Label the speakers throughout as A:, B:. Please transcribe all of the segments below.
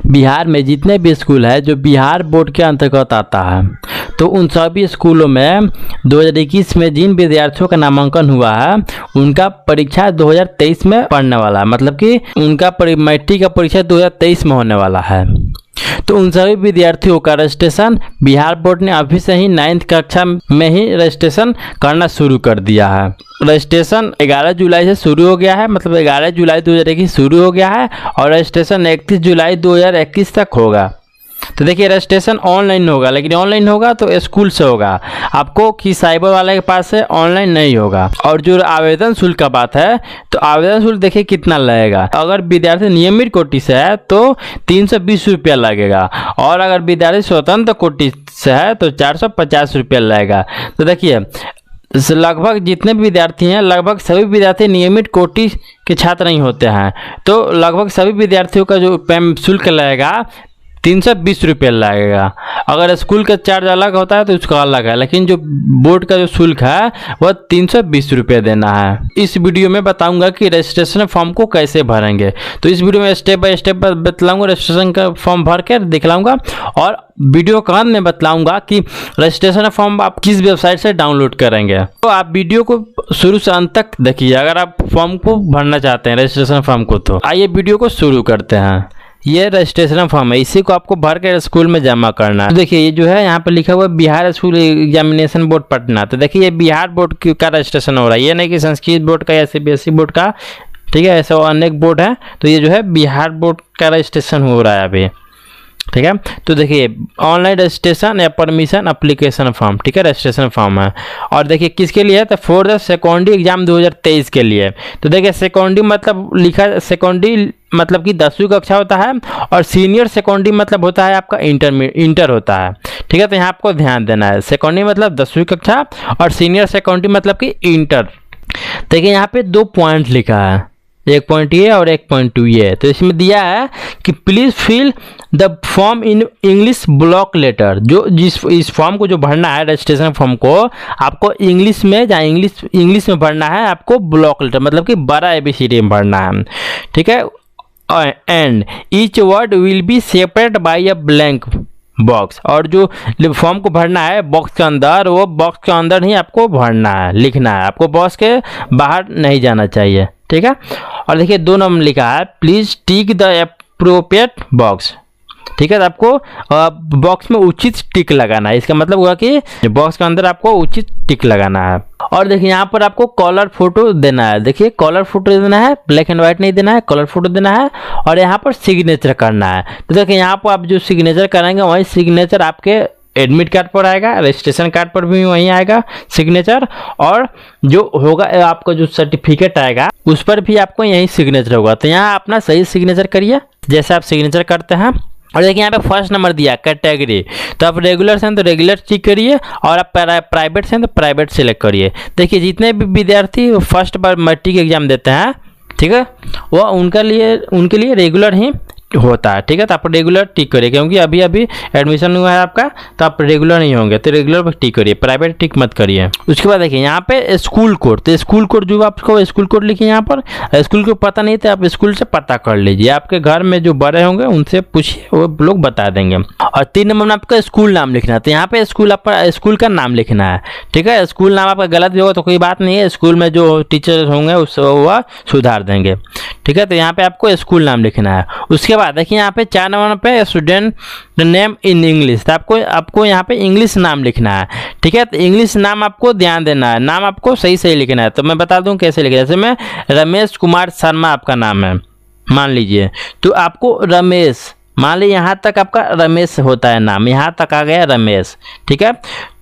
A: बिहार में जितने भी स्कूल है जो बिहार बोर्ड के अंतर्गत आता है, तो उन सभी स्कूलों में 2021 में जिन विद्यार्थियों का नामांकन हुआ है उनका परीक्षा 2023 में पढ़ने वाला है, मतलब कि उनका मैट्रिक का परीक्षा 2023 में होने वाला है। तो उन सभी विद्यार्थियों का रजिस्ट्रेशन बिहार बोर्ड ने अभी से ही 9th कक्षा में ही रजिस्ट्रेशन करना शुरू कर दिया है। रजिस्ट्रेशन 11 जुलाई से शुरू हो गया है, मतलब 11 जुलाई 2021 शुरू हो गया है और रजिस्ट्रेशन 31 जुलाई 2021 तक होगा। तो देखिए रजिस्ट्रेशन ऑनलाइन होगा, लेकिन ऑनलाइन होगा तो स्कूल से होगा, आपको कि साइबर वाले के पास से ऑनलाइन नहीं होगा। और जो आवेदन शुल्क का बात है, तो आवेदन शुल्क देखिए कितना लगेगा। अगर विद्यार्थी नियमित कोटि से है तो 320 रुपया लगेगा, और अगर विद्यार्थी स्वतंत्र कोटि से है तो 450 रुपया लगेगा। तो देखिए लगभग जितने भी विद्यार्थी हैं, लगभग सभी विद्यार्थी नियमित कोटि के छात्र नहीं होते हैं, तो लगभग सभी विद्यार्थियों का जो शुल्क लगेगा 320 रुपये लगेगा। अगर स्कूल का चार्ज अलग होता है तो उसका अलग है, लेकिन जो बोर्ड का जो शुल्क है वह 320 रुपये देना है। इस वीडियो में बताऊंगा कि रजिस्ट्रेशन फॉर्म को कैसे भरेंगे। तो इस वीडियो में स्टेप बाय स्टेप बतलाऊंगा, रजिस्ट्रेशन का फॉर्म भर कर दिखलाऊंगा, और वीडियो का अंत में बतलाऊंगा कि रजिस्ट्रेशन फॉर्म आप किस वेबसाइट से डाउनलोड करेंगे। तो आप वीडियो को शुरू से अंत तक देखिए अगर आप फॉर्म को भरना चाहते हैं, रजिस्ट्रेशन फॉर्म को। तो आइए वीडियो को शुरू करते हैं। ये रजिस्ट्रेशन फॉर्म है, इसी को आपको भर कर स्कूल में जमा करना है। तो देखिए ये जो है यहाँ पे लिखा हुआ है Bihar school examination board Patna. तो देखिए ये बिहार बोर्ड का रजिस्ट्रेशन हो रहा है, ये नहीं कि संस्कृत बोर्ड का या CBSE बोर्ड का, ठीक है, ऐसा अनेक बोर्ड है। तो ये जो है बिहार बोर्ड का रजिस्ट्रेशन हो रहा है अभी, ठीक है। तो देखिए ऑनलाइन रजिस्ट्रेशन या परमिशन एप्लीकेशन फॉर्म, ठीक है, रजिस्ट्रेशन फॉर्म है। और देखिए किसके लिए है, तो फॉर द सेकेंडरी एग्जाम 2023 के लिए। तो देखिए सेकेंडरी मतलब लिखा, सेकेंडरी मतलब कि 10वीं कक्षा होता है, और सीनियर सेकेंडरी मतलब होता है आपका इंटर होता है, ठीक है। तो यहाँ आपको ध्यान देना है, सेकेंडरी मतलब 10वीं कक्षा और सीनियर सेकेंडरी मतलब कि इंटर। देखिए यहाँ पे 2 पॉइंट लिखा है, एक पॉइंट ये और एक पॉइंट ये। तो इसमें दिया है कि please fill the form in English block letter. जो इस फॉर्म को जो भरना है, रजिस्ट्रेशन फॉर्म को आपको इंग्लिश में या इंग्लिश में भरना है, आपको ब्लॉक लेटर मतलब कि बड़ा ABCD में भरना है, ठीक है। And each word will be separate by a blank box. और जो फॉर्म को भरना है बॉक्स के अंदर, वो बॉक्स के अंदर ही आपको भरना है, लिखना है, आपको बॉक्स के बाहर नहीं जाना चाहिए, ठीक है। और देखिए 2 नंबर लिखा है please tick the appropriate box, ठीक है। तो आपको बॉक्स में उचित टिक लगाना है, इसका मतलब हुआ कि बॉक्स के अंदर आपको उचित टिक लगाना है। और देखिए यहाँ पर आपको कलर फोटो देना है, देखिए कलर फोटो देना है, ब्लैक एंड व्हाइट नहीं देना है, कलर फोटो देना है। और यहाँ पर सिग्नेचर करना है। तो देखिए यहाँ पर आप जो सिग्नेचर कराएंगे वही सिग्नेचर आपके एडमिट कार्ड पर आएगा, रजिस्ट्रेशन कार्ड पर भी वहीं आएगा सिग्नेचर, और जो होगा आपका जो सर्टिफिकेट आएगा उस पर भी आपको यही सिग्नेचर होगा। तो यहाँ अपना सही सिग्नेचर करिए जैसे आप सिग्नेचर करते हैं। और देखिए यहाँ पे फर्स्ट नंबर दिया कैटेगरी, तो आप रेगुलर से हैं तो रेगुलर चेक करिए, और आप प्राइवेट से हैं तो प्राइवेट सेलेक्ट करिए। देखिए जितने भी विद्यार्थी फर्स्ट बार मैट्रिक एग्जाम देते हैं, ठीक है, वो उनके लिए रेगुलर ही होता है, ठीक है। तो आप रेगुलर टिक करिए, क्योंकि अभी एडमिशन हुआ है आपका, तो आप रेगुलर नहीं होंगे, तो रेगुलर पर टिक करिए, प्राइवेट टिक मत करिए। उसके बाद देखिए यहाँ पे स्कूल कोड, तो स्कूल कोड जो आपको स्कूल कोड लिखिए यहाँ पर। स्कूल को पता नहीं तो आप स्कूल से पता कर लीजिए, आपके घर में जो बड़े होंगे उनसे पूछिए, वो लोग बता देंगे। और 3 नंबर में आपका स्कूल नाम लिखना है, तो यहाँ पे स्कूल का नाम लिखना है, ठीक है। स्कूल नाम आपका गलत भी होगा तो कोई बात नहीं है, स्कूल में जो टीचर होंगे वह सुधार देंगे, ठीक है। तो यहाँ पे आपको स्कूल नाम लिखना है। उसके बाद देखिए यहाँ पे 4 नंबर पे स्टूडेंट नेम इन इंग्लिश, तो आपको यहाँ पे इंग्लिश नाम लिखना है, ठीक है। तो इंग्लिश नाम आपको ध्यान देना है, नाम आपको सही लिखना है। तो मैं बता दूं कैसे लिखना है। जैसे मैं रमेश कुमार शर्मा आपका नाम है मान लीजिए, तो आपको रमेश, मान लीजिए यहाँ तक आपका रमेश होता है नाम, यहाँ तक आ गया रमेश, ठीक है।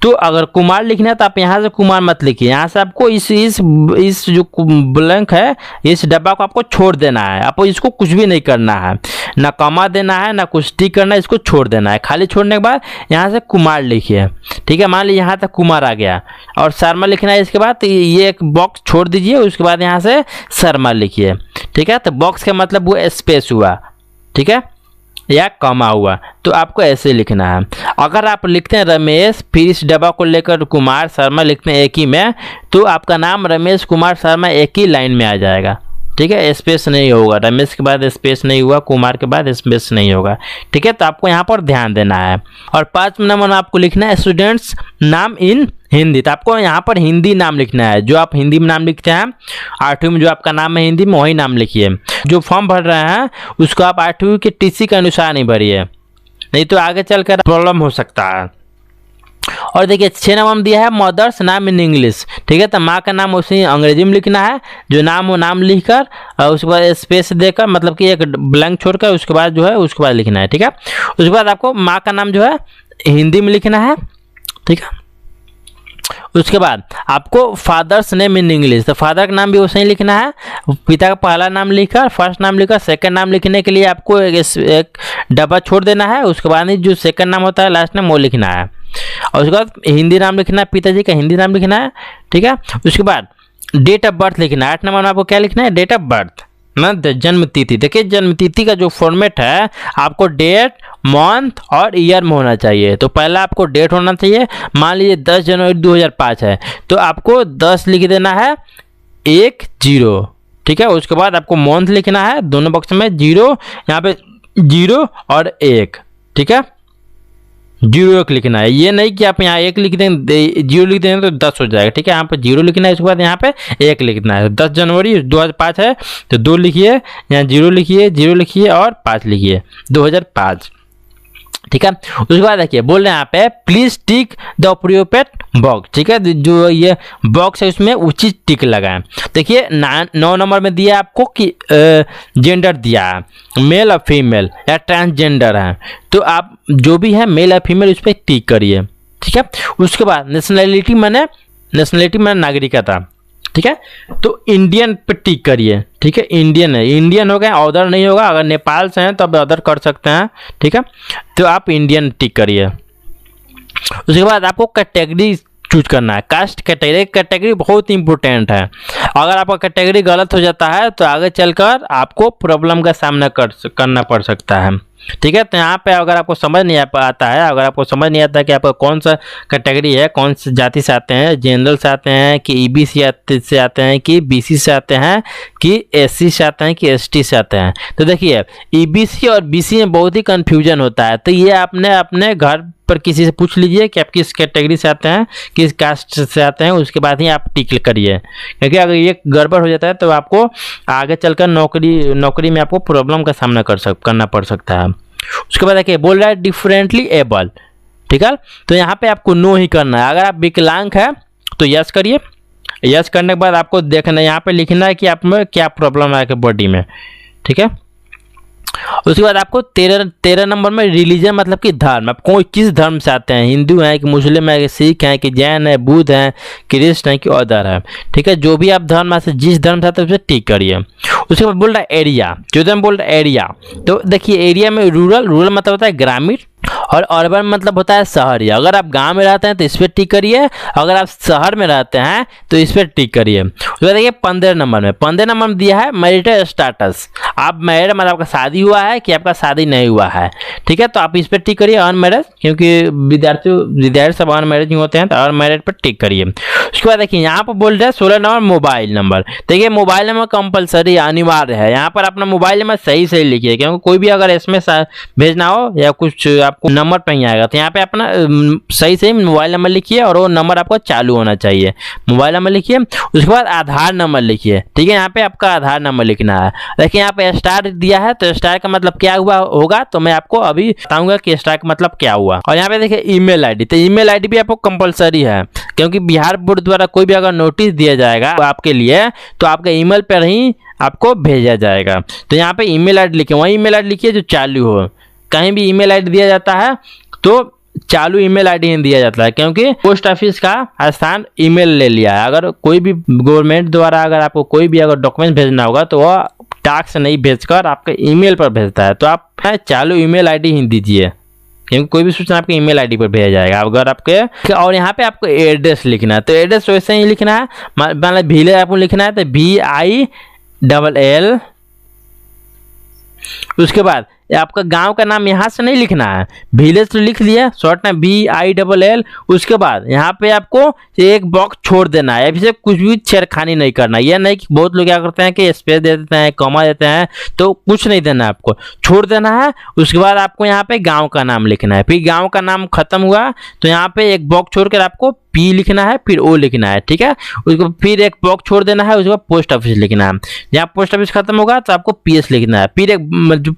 A: तो अगर कुमार लिखना है तो आप यहाँ से कुमार मत लिखिए, यहाँ से आपको इस जो ब्लैंक है, इस डब्बा को आपको छोड़ देना है। आपको इसको कुछ भी नहीं करना है, ना कॉमा देना है ना कुछ टिक करना है, इसको छोड़ देना है। खाली छोड़ने के बाद यहाँ से कुमार लिखिए, ठीक है। मान लीजिए यहाँ तक कुमार आ गया, और शर्मा लिखना है इसके बाद, तो ये एक बॉक्स छोड़ दीजिए, उसके बाद यहाँ से शर्मा लिखिए, ठीक है। तो बॉक्स का मतलब वो स्पेस हुआ, ठीक है, या कमा हुआ, तो आपको ऐसे लिखना है। अगर आप लिखते हैं रमेश फिर इस डब्बा को लेकर कुमार शर्मा लिखते हैं एक ही में, तो आपका नाम रमेश कुमार शर्मा एक ही लाइन में आ जाएगा, ठीक है, स्पेस नहीं होगा, रमेश के बाद स्पेस नहीं हुआ, कुमार के बाद स्पेस नहीं होगा। ठीक है, तो आपको यहाँ पर ध्यान देना है। और 5 नंबर में आपको लिखना है स्टूडेंट्स नाम इन हिंदी। तो आपको यहाँ पर हिंदी नाम लिखना है, जो आप हिंदी में नाम लिखते हैं 8वीं में जो आपका नाम है हिंदी में वही नाम लिखिए। जो फॉर्म भर रहे हैं उसको आप 8वीं के टीसी के अनुसार नहीं भरिए, नहीं तो आगे चलकर प्रॉब्लम हो सकता है। और देखिए 6 नंबर में दिया है मदर्स नाम इन इंग्लिश। ठीक है, तो माँ का नाम उसी अंग्रेजी में लिखना है, जो नाम वो नाम लिखकर और उसके बाद स्पेस देकर, मतलब कि एक ब्लैंक छोड़कर उसके बाद जो है उसके बाद लिखना है। ठीक है, उसके बाद आपको माँ का नाम जो है हिंदी में लिखना है। ठीक है, उसके बाद आपको फादर्स नेम इन इंग्लिश, तो फादर का नाम भी वैसे ही लिखना है, पिता का पहला नाम लिखकर, फर्स्ट नाम लिखकर, सेकंड नाम लिखने के लिए आपको एक डब्बा छोड़ देना है। उसके बाद जो सेकंड नाम होता है लास्ट नाम वो लिखना है, और उसके बाद हिंदी नाम लिखना है, पिताजी का हिंदी नाम लिखना है। ठीक है, उसके बाद डेट ऑफ बर्थ लिखना है। 8 नंबर में आपको क्या लिखना है, डेट ऑफ बर्थ ना जन्म तिथि। देखिए जन्म तिथि का जो फॉर्मेट है आपको डेट, मंथ और ईयर में होना चाहिए। तो पहला आपको डेट होना चाहिए, मान लीजिए 10 जनवरी 2005 है तो आपको 10 लिख देना है 10। ठीक है, उसके बाद आपको मंथ लिखना है, दोनों बॉक्स में 0, यहाँ पे 0 और 1। ठीक है, 0 1 लिखना है, ये नहीं कि आप यहाँ 1 लिख देंगे 0 लिख देंगे तो 10 हो जाएगा। ठीक है, यहाँ पे 0 लिखना है, उसके बाद यहाँ पे 1 लिखना है। 10 जनवरी 2005 है तो 2 लिखिए, यहाँ 0 लिखिए, 0 लिखिए और 5 लिखिए, 2005। ठीक है, उसके बाद देखिए बोल रहे हैं यहाँ पे please tick the appropriate box. ठीक है, जो ये बॉक्स है उसमें उचित टिक लगाएं। देखिए 9 नंबर में दिया आपको कि जेंडर दिया है, मेल और फीमेल या ट्रांसजेंडर है, तो आप जो भी है मेल या फीमेल उस पर टिक करिए। ठीक है, उसके बाद नेशनैलिटी माने नागरिकता। ठीक है, तो इंडियन पे टिक करिए। ठीक है, इंडियन है, इंडियन हो गए, अदर नहीं होगा। अगर नेपाल से हैं तो आप अदर कर सकते हैं। ठीक है, तो आप इंडियन टिक करिए। उसके बाद आपको कैटेगरी चूज करना है, कास्ट कैटेगरी बहुत इंपॉर्टेंट है। अगर आपका कैटेगरी गलत हो जाता है तो आगे चलकर आपको प्रॉब्लम का सामना करना पड़ सकता है। ठीक है, तो यहाँ पे अगर आपको समझ नहीं आता है, अगर आपको समझ नहीं आता कि आपका कौन सा कैटेगरी है, कौन सी जाति से आते हैं, जनरल से आते हैं कि ईबीसी से आते हैं कि बीसी से आते हैं कि एससी से आते हैं कि एसटी से आते हैं, तो देखिए ईबीसी और बीसी में बहुत ही कन्फ्यूजन होता है। तो ये आपने अपने घर पर किसी से पूछ लीजिए कि आप किस कैटेगरी से आते हैं, किस कास्ट से आते हैं, उसके बाद ही आप टिक करिए। क्योंकि अगर ये गड़बड़ हो जाता है तो आपको आगे चलकर नौकरी में आपको प्रॉब्लम का सामना करना पड़ सकता है। उसके बाद देखिए बोल रहा है डिफरेंटली एबल। ठीक है, तो यहाँ पे आपको नो ही करना है। अगर आप विकलांग है तो यस करिए। यस करने के बाद आपको देखना है, यहाँ पे लिखना है कि आप में क्या प्रॉब्लम है आपके बॉडी में। ठीक है, उसके बाद आपको 13 नंबर में रिलीजन मतलब कि धर्म, आप कोई किस धर्म से आते हैं, हिंदू हैं कि मुस्लिम है कि सिख हैं कि जैन है, बुद्ध हैं, कृष्ण है कि अदर है। ठीक है, जो भी आप धर्म से जिस धर्म से आते हैं उसे टिक करिए। उसके बाद बोल रहा है एरिया, जो बोल रहा है एरिया, तो देखिए एरिया में रूरल मतलब होता है ग्रामीण और अर्बन मतलब होता है शहरी। अगर आप गांव में रहते हैं तो इस पर टिक करिए, अगर आप शहर में रहते हैं तो इस पर टिक करिए। उसके देखिए 15 नंबर में दिया है मैरिटल स्टेटस, आप मैरिड मतलब आपका शादी हुआ है कि आपका शादी नहीं हुआ है। ठीक है, तो आप इस पर टिक करिए अनमैरिड, क्योंकि विद्यार्थी सब अनमैरिड ही होते हैं तो अनमैरिड पर टिक करिए। उसके बाद देखिए यहाँ पर बोल रहे हैं 16 नंबर मोबाइल नंबर। देखिए मोबाइल नंबर कंपलसरी अनिवार्य है, यहाँ पर अपना मोबाइल नंबर सही लिखिए, क्योंकि कोई भी अगर एसएमएस भेजना हो या कुछ आपको नंबर पे ही आएगा, तो यहाँ पे अपना सही मोबाइल नंबर लिखिए और वो नंबर आपको चालू होना चाहिए। मोबाइल नंबर लिखिए, उसके बाद आधार नंबर लिखिए। ठीक है, यहाँ पे आपका आधार नंबर लिखना है। देखिए यहाँ पे स्टार दिया है, तो स्टार का मतलब क्या हुआ होगा तो मैं आपको अभी बताऊंगा कि स्टार का मतलब क्या हुआ। और यहाँ पे देखिए ईमेल आईडी, तो ईमेल आईडी भी आपको कंपलसरी है, क्योंकि बिहार बोर्ड द्वारा कोई भी अगर नोटिस दिया जाएगा आपके लिए तो आपके ईमेल पर ही आपको भेजा जाएगा। तो यहाँ पे ईमेल आईडी लिखिए, वही ईमेल आईडी लिखिए जो चालू हो। कहीं भी ईमेल आईडी दिया जाता है तो चालू ईमेल आईडी ही दिया जाता है, क्योंकि पोस्ट ऑफिस का स्थान ईमेल ले लिया है। अगर कोई भी गवर्नमेंट द्वारा अगर आपको कोई भी अगर डॉक्यूमेंट भेजना होगा तो वह डाक से नहीं भेजकर आपके ईमेल पर भेजता है, तो आप चालू ईमेल आईडी ही दीजिए, क्योंकि कोई भी सूचना आपके ईमेल आईडी पर भेजा जाएगा। अगर आपके और यहाँ पे आपको एड्रेस लिखना है, तो एड्रेस वैसे ही लिखना है, मतलब विलेज आपको लिखना है तो VILL। उसके बाद आपका गांव का नाम यहाँ से नहीं लिखना है, विलेज तो लिख लिया शॉर्ट में VILL। उसके बाद यहाँ पे आपको एक बॉक्स छोड़ देना है, अभी से कुछ भी छेड़खानी नहीं करना। यह नहीं कि बहुत लोग क्या करते हैं कि स्पेस दे देते हैं, कॉमा देते हैं, तो कुछ नहीं देना है, आपको छोड़ देना है। उसके बाद आपको यहाँ पे गांव का नाम लिखना है, फिर गांव का नाम खत्म हुआ तो यहाँ पे एक बॉक्स छोड़कर आपको P लिखना है, फिर O लिखना है, ठीक है। उसको फिर एक बॉक्स छोड़ देना है, उसके बाद पोस्ट ऑफिस लिखना है। जहाँ पोस्ट ऑफिस खत्म होगा तो आपको PS लिखना है, फिर एक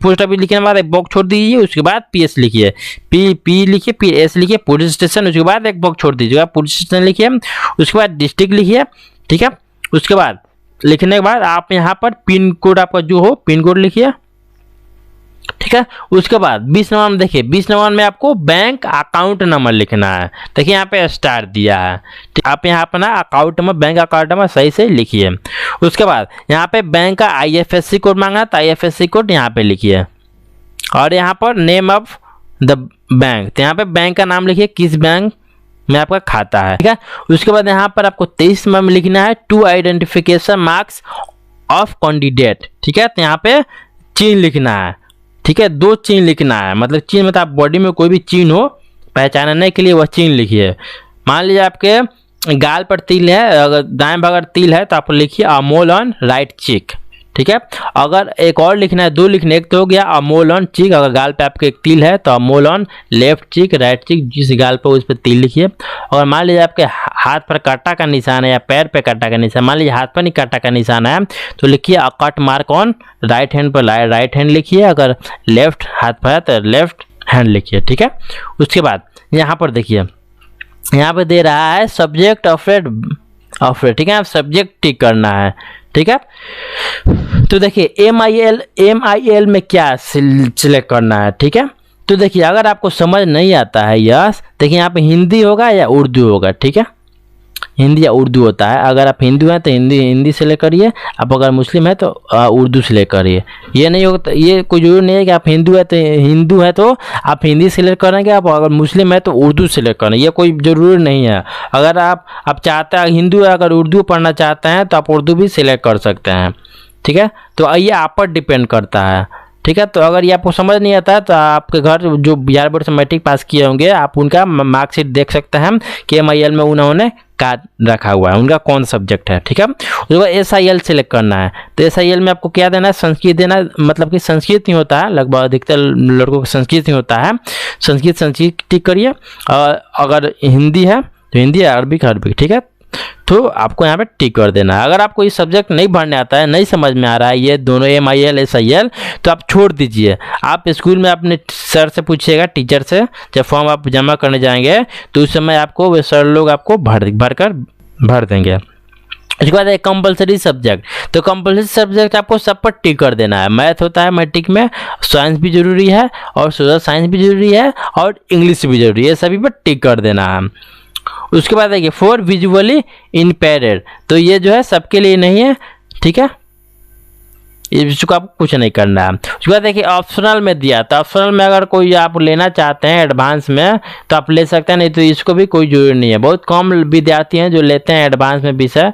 A: पोस्ट ऑफिस लिखने के बाद एक बॉक्स छोड़ दीजिए, उसके बाद PS लिखिए, P लिखिए, फिर S लिखिए, पुलिस स्टेशन, उसके बाद एक बॉक्स छोड़ दीजिएगा, पुलिस स्टेशन लिखिए, उसके बाद डिस्ट्रिक्ट लिखिए, ठीक है। उसके बाद लिखने के बाद आप यहाँ पर पिन कोड आपका जो हो पिन कोड लिखिए, ठीक है। उसके बाद 20 नंबर में देखिए, 20 नंबर में आपको बैंक अकाउंट नंबर लिखना है। देखिए यहाँ पे स्टार दिया है, आप यहाँ अपना account number, bank account number सही से लिखिए। उसके बाद यहाँ पे बैंक का IFSC कोड मांगा है, तो IFSC कोड यहाँ पे लिखिए, और यहाँ पर नेम ऑफ द बैंक, तो यहाँ पे बैंक का नाम लिखिए, किस बैंक में आपका खाता है, ठीक है। उसके बाद यहाँ पर आपको 23 नंबर में लिखना है 2 आइडेंटिफिकेशन मार्क्स ऑफ कैंडिडेट, ठीक है। तो यहाँ पे चिन्ह लिखना है, ठीक है, 2 चिन्ह लिखना है, मतलब चिन्ह मतलब आप बॉडी में कोई भी चिन्ह हो पहचानने के लिए वह चिन्ह लिखिए। मान लीजिए आपके गाल पर तिल है, अगर दाएं भाग अगर तिल है तो आप लिखिए अमोल ऑन राइट चीक, ठीक है। अगर एक और लिखना है, 2 लिखने, एक तो हो गया अमोल ऑन चीक, अगर गाल पे आपके एक तिल है तो a mole on left cheek right cheek, जिस गाल पे उस पर तिल लिखिए। और मान लीजिए आपके हाथ पर कांटा का निशान है या पैर पे कांटा का निशान, मान लीजिए हाथ पर नहीं कांटा का निशान है तो लिखिए अ cut mark on right hand पर राइट हैंड लिखिए, अगर लेफ्ट हाथ पर है तो लेफ्ट हैंड लिखिए, ठीक है। उसके बाद यहाँ पर देखिए, यहाँ पे दे रहा है सब्जेक्ट ऑफरेड, ठीक है, आप सब्जेक्ट टिक करना है, ठीक है। तो देखिए MIL में क्या सिलेक्ट करना है, ठीक है। तो देखिए अगर आपको समझ नहीं आता है, यस, देखिए यहाँ पे हिंदी होगा या उर्दू होगा, ठीक है, हिंदी या उर्दू होता है। अगर आप हिंदू हैं तो हिंदी सेलेक्ट करिए, आप अगर मुस्लिम है तो उर्दू सेलेक्ट करिए। ये नहीं होता, ये कोई जरूरी नहीं है कि आप हिंदू है तो आप हिंदी सेलेक्ट करेंगे, आप अगर मुस्लिम है तो उर्दू सेलेक्ट करें, ये कोई ज़रूरी नहीं है। अगर आप चाहते हैं हिंदू है, अगर उर्दू पढ़ना चाहते हैं तो आप उर्दू भी सिलेक्ट कर सकते हैं, ठीक है। तो ये आप पर डिपेंड करता है, ठीक है। तो अगर ये आपको समझ नहीं आता है तो आपके घर जो बिहार बोर्ड से मैट्रिक पास किए होंगे, आप उनका मार्कशीट देख सकते हैं कि MIL में उन्होंने का रखा हुआ है, उनका कौन सब्जेक्ट है, ठीक है। उसके बाद SIL सेलेक्ट करना है, तो SIL में आपको क्या देना है, संस्कृत देना है, मतलब कि संस्कृत नहीं होता है, लगभग अधिकतर लड़कों को संस्कृत नहीं होता है, संस्कृत टिक करिए। और अगर हिंदी है तो हिंदी, अरबिक, ठीक है, तो आपको यहाँ पे टिक कर देना है। अगर आपको ये सब्जेक्ट नहीं भरने आता है, नहीं समझ में आ रहा है ये दोनों MIL SIL, तो आप छोड़ दीजिए। आप स्कूल में अपने सर से पूछिएगा, टीचर से, जब फॉर्म आप जमा करने जाएंगे तो उस समय आपको वे सर लोग आपको भर देंगे। उसके बाद एक कंपलसरी सब्जेक्ट, तो कंपलसरी सब्जेक्ट आपको सब पर टिक कर देना है। मैथ होता है मैट्रिक में, साइंस भी जरूरी है, और सोशल साइंस भी जरूरी है, और इंग्लिश भी जरूरी है, सभी पर टिक कर देना है। उसके बाद देखिए फॉर विजुअली इम्पेयर्ड, तो ये जो है सबके लिए नहीं है, ठीक है, इसको आपको कुछ नहीं करना है। उसके बाद देखिए ऑप्शनल में दिया, तो ऑप्शनल में अगर कोई आप लेना चाहते हैं एडवांस में तो आप ले सकते हैं, नहीं तो इसको भी कोई जरूरी नहीं है। बहुत कम विद्यार्थी हैं जो लेते हैं एडवांस में विषय,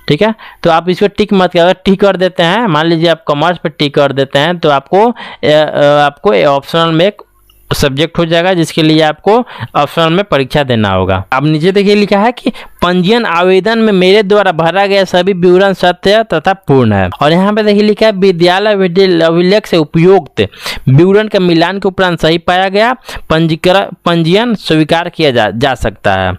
A: ठीक है। तो आप इसको टिक मत करिए, अगर टिक कर देते हैं, मान लीजिए आप कॉमर्स पे टिक कर देते हैं तो आपको ऑप्शनल में एक सब्जेक्ट हो जाएगा जिसके लिए आपको ऑप्शनल में परीक्षा देना होगा। अब नीचे देखिए लिखा है कि पंजीयन आवेदन में मेरे द्वारा भरा गया सभी विवरण सत्य तथा पूर्ण है। और यहाँ पे देखिए लिखा है विद्यालय अभिलेख से उपयुक्त विवरण के मिलान के उपरांत सही पाया गया पंजीयन स्वीकार किया जा सकता है,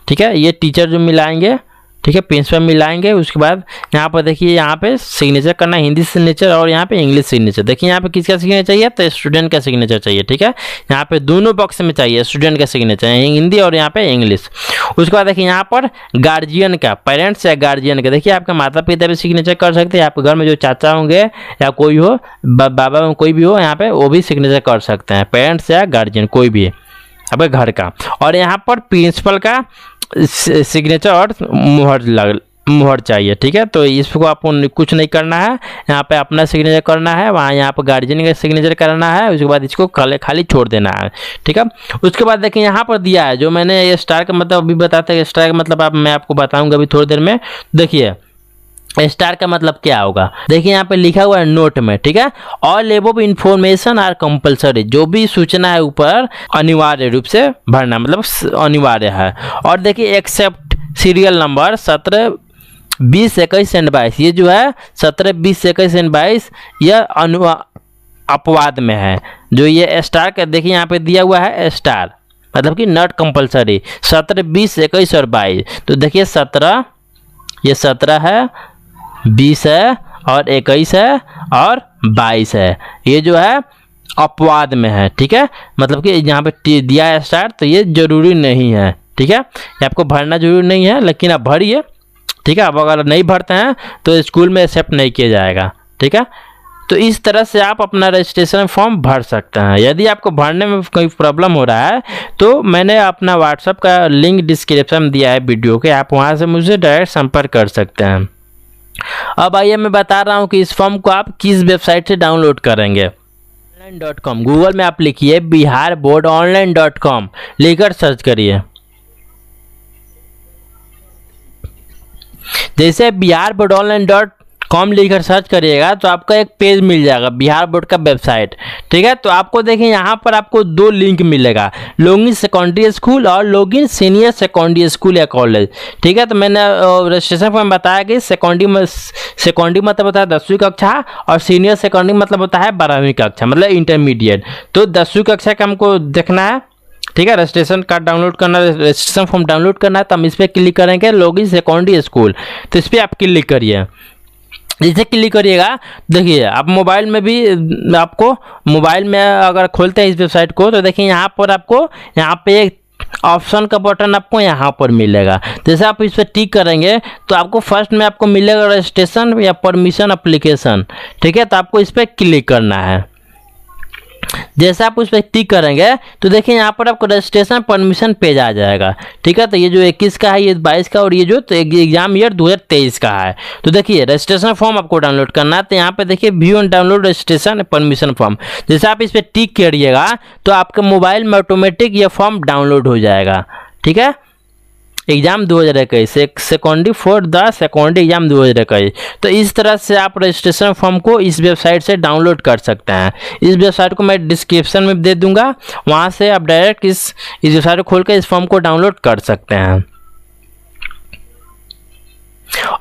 A: ठीक है। ये टीचर जो मिलाएंगे, ठीक है, प्रिंसिपल मिलाएंगे। उसके बाद यहाँ पर देखिए, यहाँ पे सिग्नेचर करना, हिंदी सिग्नेचर और यहाँ पे इंग्लिश सिग्नेचर। देखिए यहाँ पे किसका सिग्नेचर चाहिए, तो स्टूडेंट का सिग्नेचर चाहिए, ठीक है। यहाँ पे दोनों बॉक्स में चाहिए स्टूडेंट का सिग्नेचर, हिंदी और यहाँ पे इंग्लिश। उसके बाद देखिए यहाँ पर गार्जियन का, पेरेंट्स या गार्जियन का, देखिए आपके माता पिता भी सिग्नेचर कर सकते हैं, आपके घर में जो चाचा होंगे या कोई हो, बाबा कोई भी हो, यहाँ पे वो भी सिग्नेचर कर सकते हैं, पेरेंट्स या गार्जियन कोई भी आपके घर का। और यहाँ पर प्रिंसिपल का सिग्नेचर और मुहर चाहिए, ठीक है। तो इसको आपको कुछ नहीं करना है, यहाँ पे अपना सिग्नेचर करना है, वहाँ यहाँ पर गार्जियन का सिग्नेचर करना है। उसके बाद इसको खाली छोड़ देना है, ठीक है। उसके बाद देखिए यहाँ पर दिया है, जो मैंने ये स्टार का मतलब अभी बताते हैं, स्टार का मतलब मैं आपको बताऊंगा अभी थोड़ी देर में। देखिए स्टार का मतलब क्या होगा, देखिए यहाँ पे लिखा हुआ है नोट में, ठीक है। All above information are compulsory, जो भी सूचना है ऊपर अनिवार्य रूप से भरना, मतलब अनिवार्य है। और देखिए एक्सेप्ट सीरियल नंबर 17 20 21 एंड 22, ये जो है 17 20 21 एंड 22 यह अपवाद में है। जो ये स्टार का देखिए यहाँ पे दिया हुआ है स्टार, मतलब कि नॉट कंपलसरी 17 20 21 और 22। तो देखिए 17, ये 17 है, 20 है और 21 है और 22 है, ये जो है अपवाद में है, ठीक है। मतलब कि यहाँ पे दिया है स्टार, तो ये जरूरी नहीं है, ठीक है। ये आपको भरना जरूरी नहीं है, लेकिन आप भरिए, ठीक है। आप अगर नहीं भरते हैं तो स्कूल में एक्सेप्ट नहीं किया जाएगा, ठीक है। तो इस तरह से आप अपना रजिस्ट्रेशन फॉर्म भर सकते हैं। यदि आपको भरने में कोई प्रॉब्लम हो रहा है तो मैंने अपना व्हाट्सएप का लिंक डिस्क्रिप्शन में दिया है वीडियो के, आप वहां से मुझे डायरेक्ट संपर्क कर सकते हैं। अब आइए मैं बता रहा हूं कि इस फॉर्म को आप किस वेबसाइट से डाउनलोड करेंगे। online.com, गूगल में आप लिखिए बिहार बोर्ड online.com, लेकर सर्च करिए। जैसे बिहार बोर्ड online.com लिखकर सर्च करिएगा तो आपका एक पेज मिल जाएगा, बिहार बोर्ड का वेबसाइट, ठीक है। तो आपको देखिए यहाँ पर आपको दो लिंक मिलेगा, लॉगिन सेकेंडरी स्कूल और लॉगिन सीनियर सेकेंडरी स्कूल या कॉलेज, ठीक है। तो मैंने रजिस्ट्रेशन फॉर्म बताया कि सेकेंडरी मतलब होता है 10वीं कक्षा और सीनियर सेकेंडरी मतलब होता है 12वीं कक्षा, मतलब इंटरमीडिएट। तो 10वीं कक्षा का हमको देखना है, ठीक है। रजिस्ट्रेशन कार्ड डाउनलोड करना, रजिस्ट्रेशन फॉर्म डाउनलोड करना है, तो हम इस पर क्लिक करेंगे लॉगिन सेकेंडरी स्कूल, तो इस पर आप क्लिक करिए। जैसे क्लिक करिएगा देखिए आप मोबाइल में भी, आपको मोबाइल में अगर खोलते हैं इस वेबसाइट को तो देखिए यहाँ पर आपको यहाँ पे एक ऑप्शन का बटन आपको यहाँ पर मिलेगा। जैसे आप इस पर टिक करेंगे तो आपको फर्स्ट में आपको मिलेगा रजिस्ट्रेशन या परमिशन एप्लीकेशन, ठीक है। तो आपको इस पर क्लिक करना है। जैसे आप उस पर क्लिक करेंगे तो देखिए यहाँ पर आपको रजिस्ट्रेशन परमिशन पेज आ जाएगा, ठीक है। तो ये जो 21 का है, ये 22 का, और ये जो तो एग्जाम ईयर 2023 का है। तो देखिए रजिस्ट्रेशन फॉर्म आपको डाउनलोड करना है, तो यहाँ पे देखिए view and download registration permission form, जैसे आप इस पर टिक करिएगा तो आपके मोबाइल में ऑटोमेटिक ये फॉर्म डाउनलोड हो जाएगा, ठीक है। Exam 2021 secondary for the secondary exam 2021। तो इस तरह से आप रजिस्ट्रेशन फॉर्म को इस वेबसाइट से डाउनलोड कर सकते हैं। इस वेबसाइट को मैं डिस्क्रिप्शन में दे दूंगा, वहां से आप डायरेक्ट इस वेबसाइट को खोलकर इस फॉर्म को डाउनलोड कर सकते हैं।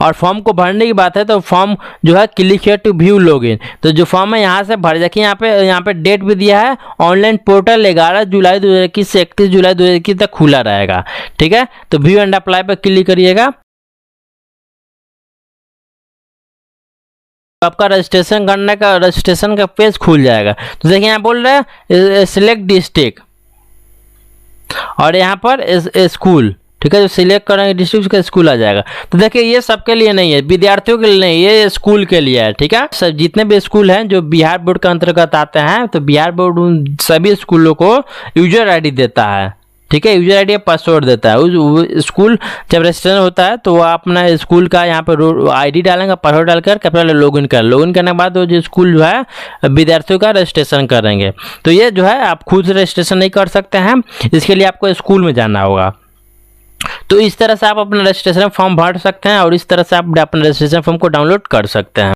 A: और फॉर्म को भरने की बात है तो फॉर्म जो है click here to view login, तो जो फॉर्म है यहाँ से भर जाके यहाँ पे डेट भी दिया है, ऑनलाइन पोर्टल 11 जुलाई 2021 से 31 जुलाई 2021 तक खुला रहेगा, ठीक है। तो व्यू एंड अप्लाई पर क्लिक करिएगा, आपका रजिस्ट्रेशन करने का रजिस्ट्रेशन का पेज खुल जाएगा। तो देखिए यहाँ बोल रहे हैं सिलेक्ट डिस्ट्रिक्ट और यहाँ पर स्कूल, ठीक है। जो सिलेक्ट करेंगे डिस्ट्रिक्ट का स्कूल आ जाएगा। तो देखिए ये सबके लिए नहीं है, विद्यार्थियों के लिए नहीं, ये स्कूल के लिए है, ठीक है। सब जितने भी स्कूल हैं जो बिहार बोर्ड के अंतर्गत आते हैं, तो बिहार बोर्ड उन सभी स्कूलों को यूजर आईडी देता है, ठीक है। यूजर आईडी पासवर्ड देता है। उस स्कूल जब रजिस्ट्रेशन होता है तो वो अपना स्कूल का यहाँ पर आईडी डालेंगे, पासवर्ड डालकर पहले लॉगिन करने के बाद वो जो स्कूल जो है विद्यार्थियों का रजिस्ट्रेशन करेंगे। तो ये जो है आप खुद से रजिस्ट्रेशन नहीं कर सकते हैं, इसके लिए आपको स्कूल में जाना होगा। तो इस तरह से आप अपना रजिस्ट्रेशन फॉर्म भर सकते हैं और इस तरह से आप अपने रजिस्ट्रेशन फॉर्म को डाउनलोड कर सकते हैं।